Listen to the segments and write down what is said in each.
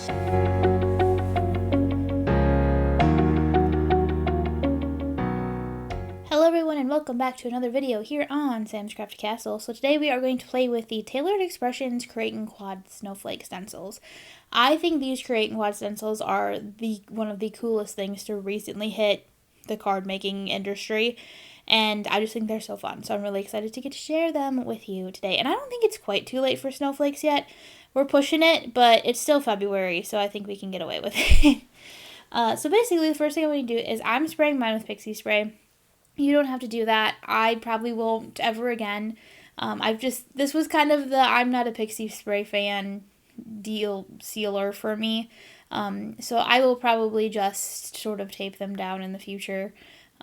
Hello everyone and welcome back to another video here on Sam's Crafty Castle. So today we are going to play with the Tailored Expressions Create and Quad Snowflake Stencils. I think these Create and Quad Stencils are one of the coolest things to recently hit the card making industry, and I just think they're so fun. So I'm really excited to get to share them with you today. And I don't think it's quite too late for snowflakes yet. We're pushing it, but it's still February, so I think we can get away with it. So basically the first thing I'm going to do is I'm spraying mine with pixie spray. You don't have to do that. I probably won't ever again. This was kind of the I'm not a pixie spray fan deal sealer for me. So I will probably just sort of tape them down in the future,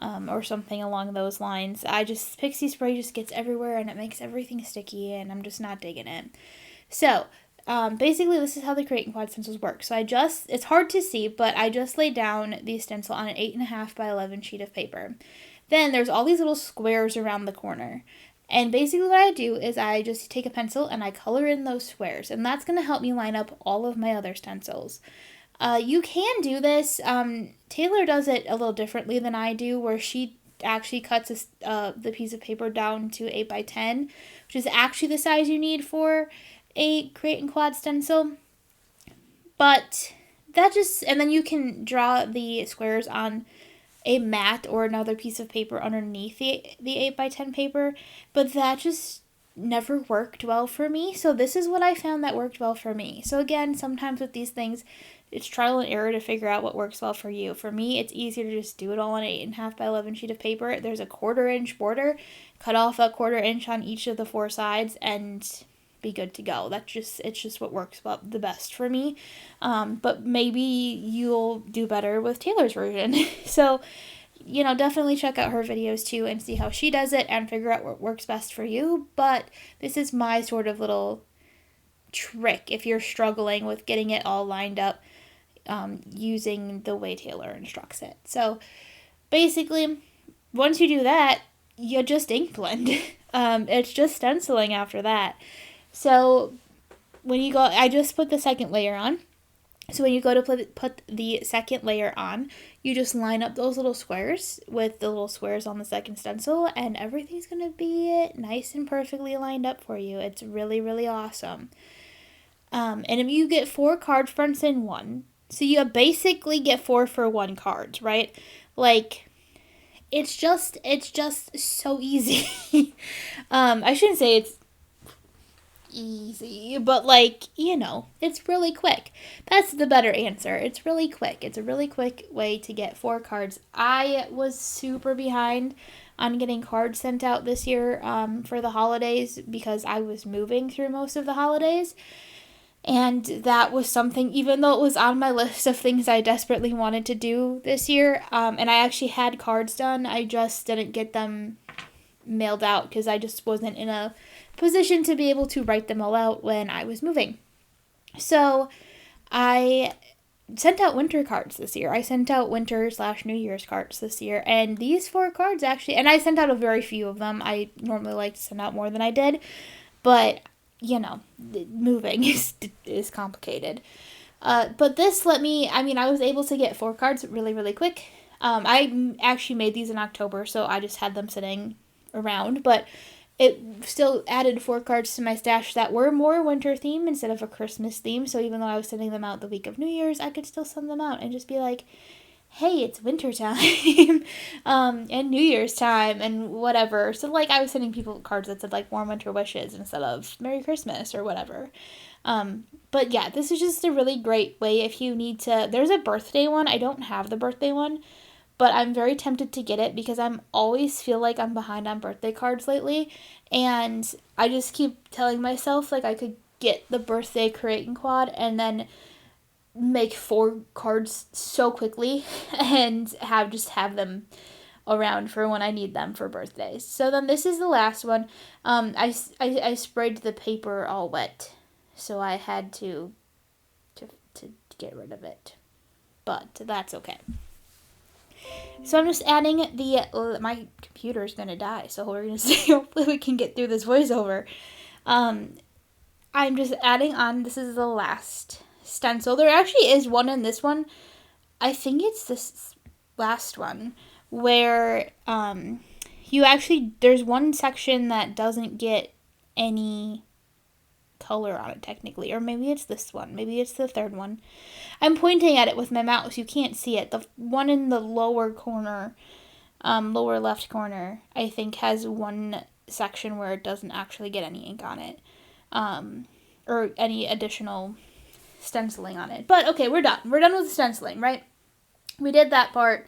or something along those lines. Pixie spray just gets everywhere and it makes everything sticky and I'm just not digging it. So, basically this is how the Create and Quad stencils work. So it's hard to see, but I just laid down the stencil on an 8.5 by 11 sheet of paper. Then there's all these little squares around the corner. And basically what I do is I just take a pencil and I color in those squares. And that's going to help me line up all of my other stencils. You can do this. Taylor does it a little differently than I do, where she actually cuts the piece of paper down to 8 by 10, which is actually the size you need for a Create and Quad stencil. But and then you can draw the squares on a mat or another piece of paper underneath the 8 by 10 paper, but that just never worked well for me. So this is what I found that worked well for me. So again, sometimes with these things, it's trial and error to figure out what works well for you. For me, it's easier to just do it all on an 8.5 by 11 sheet of paper. There's a 1/4 inch border, cut off a 1/4 inch on each of the 4 sides, and be good to go. It's just what works the best for me. But maybe you'll do better with Taylor's version. So, definitely check out her videos too and see how she does it and figure out what works best for you. But this is my sort of little trick if you're struggling with getting it all lined up, using the way Taylor instructs it. So basically, once you do that, you just ink blend. It's just stenciling after that. So when you go, I just put the second layer on. So when you go to put the second layer on, you just line up those little squares with the little squares on the second stencil, and everything's going to be nice and perfectly lined up for you. It's really, really awesome. And if you get 4 card fronts in one, so you basically get 4 for 1 cards, right? Like, it's just so easy. I shouldn't say it's easy, but it's really quick. That's the better answer. It's really quick. It's a really quick way to get 4 cards. I was super behind on getting cards sent out this year for the holidays because I was moving through most of the holidays, and that was something, even though it was on my list of things I desperately wanted to do this year, and I actually had cards done, I just didn't get them mailed out because I just wasn't in a position to be able to write them all out when I was moving. So I sent out winter cards this year. I sent out winter/New Year's cards this year, and these 4 cards actually, and I sent out a very few of them. I normally like to send out more than I did, but moving is complicated. But this I was able to get 4 cards really, really quick. I actually made these in October, so I just had them sitting around, but it still added 4 cards to my stash that were more winter theme instead of a Christmas theme. So even though I was sending them out the week of New Year's, I could still send them out and just be like, hey, it's winter time, and New Year's time and whatever. So I was sending people cards that said warm winter wishes instead of Merry Christmas or whatever. But yeah, this is just a really great way if you need to. There's a birthday one. I don't have the birthday one, but I'm very tempted to get it because I'm always feel like I'm behind on birthday cards lately, and I just keep telling myself I could get the birthday Create and Quad and then make 4 cards so quickly and have them around for when I need them for birthdays. So then this is the last one. I sprayed the paper all wet, so I had to get rid of it, but that's okay. So I'm just adding my computer's gonna die, so we're gonna see, hopefully we can get through this voiceover. I'm just adding on, this is the last stencil. There actually is one in this one. I think it's this last one where there's one section that doesn't get any color on it technically, or maybe it's this one, maybe it's the third one. I'm pointing at it with my mouse, you can't see it. The one in the lower corner, lower left corner, I think has one section where it doesn't actually get any ink on it, or any additional stenciling on it. But okay, we're done with the stenciling, right? We did that part,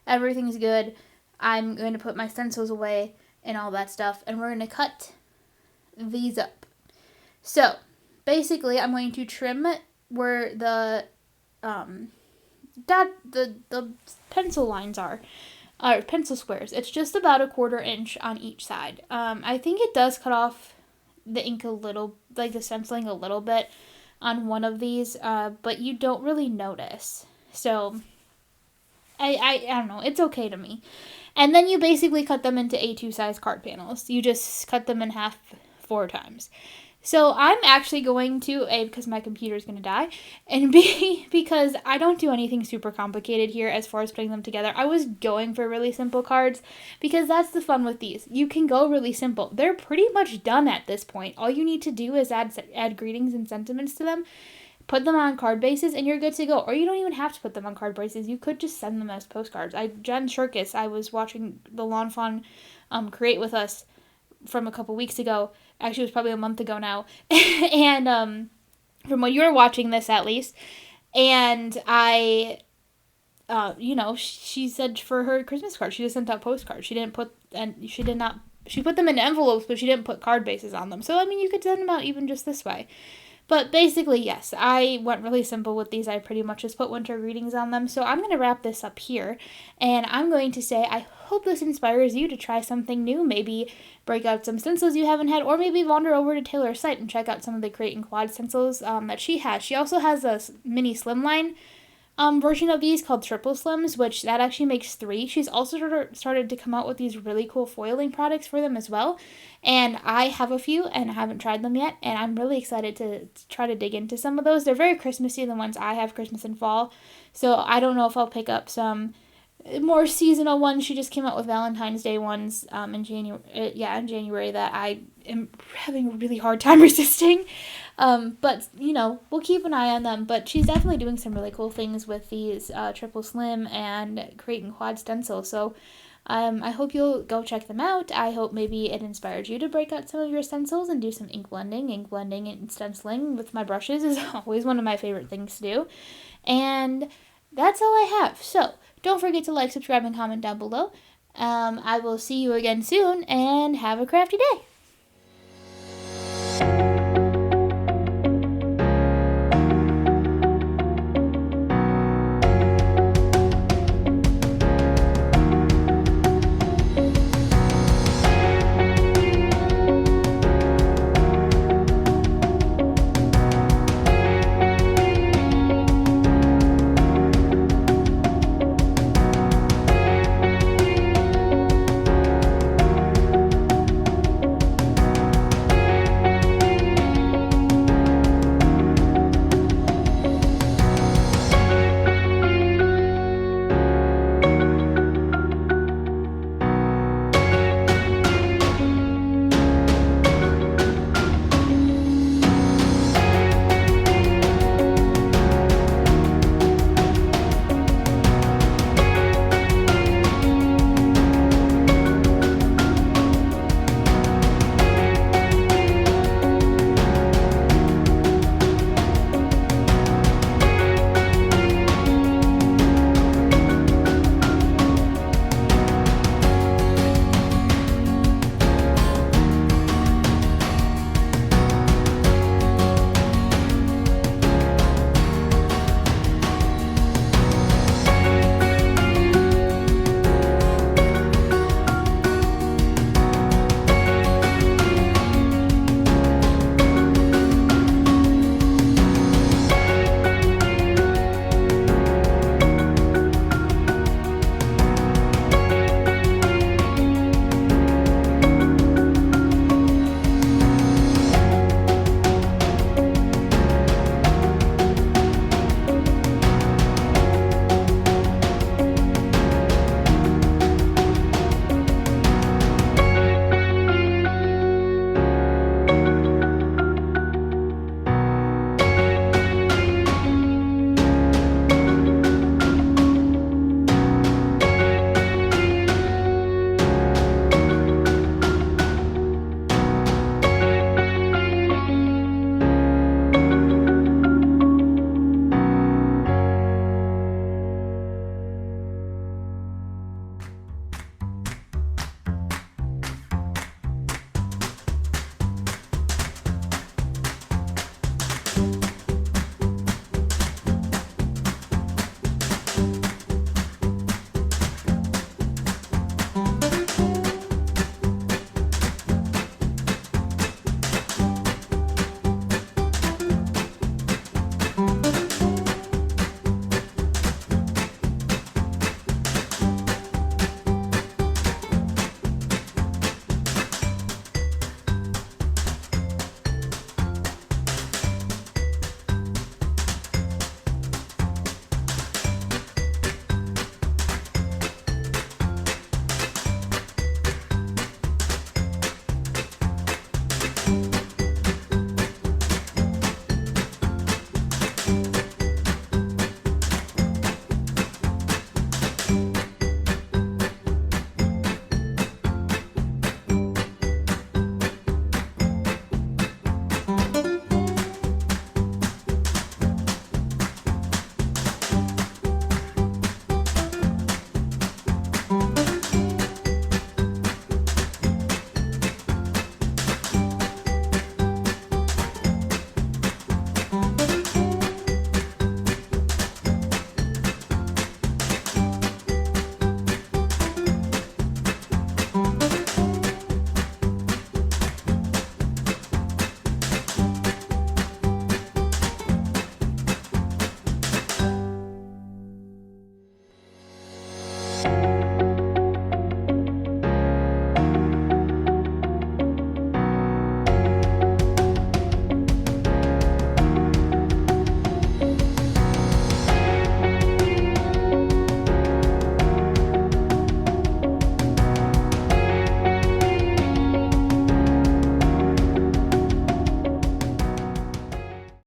everything's good. I'm going to put my stencils away and all that stuff, and we're going to cut these up. So, basically, I'm going to trim where the pencil lines are, or pencil squares. It's just about a 1/4 inch on each side. I think it does cut off the ink a little, like the stenciling a little bit on one of these, but you don't really notice. So, I don't know, it's okay to me. And then you basically cut them into A2 size card panels. You just cut them in half 4 times. So I'm actually going to, A, because my computer is going to die, and B, because I don't do anything super complicated here as far as putting them together. I was going for really simple cards, because that's the fun with these. You can go really simple. They're pretty much done at this point. All you need to do is add greetings and sentiments to them, put them on card bases, and you're good to go. Or you don't even have to put them on card bases. You could just send them as postcards. Jen Shirkus, I was watching the Lawn Fawn create with us from a couple weeks ago. Actually, it was probably a month ago now. And from when you were watching this, at least. And I, she said for her Christmas card, she just sent out postcards. She put them in envelopes, but she didn't put card bases on them. So, I mean, you could send them out even just this way. But basically, yes, I went really simple with these. I pretty much just put winter greetings on them. So I'm going to wrap this up here. And I'm going to say I hope this inspires you to try something new. Maybe break out some stencils you haven't had. Or maybe wander over to Taylor's site and check out some of the Create and Quad stencils that she has. She also has a mini slimline version of these called Triple Slims, which that actually makes 3. She's also started to come out with these really cool foiling products for them as well. And I have a few and I haven't tried them yet. And I'm really excited to try to dig into some of those. They're very Christmassy, the ones I have, Christmas and fall. So I don't know if I'll pick up some more seasonal ones. She just came out with Valentine's Day ones in January that I am having a really hard time resisting. But, we'll keep an eye on them. But she's definitely doing some really cool things with these Triple Slim and Create and Quad stencils. So I hope you'll go check them out. I hope maybe it inspired you to break out some of your stencils and do some ink blending. Ink blending and stenciling with my brushes is always one of my favorite things to do. And that's all I have. So don't forget to like, subscribe, and comment down below. I will see you again soon, and have a crafty day.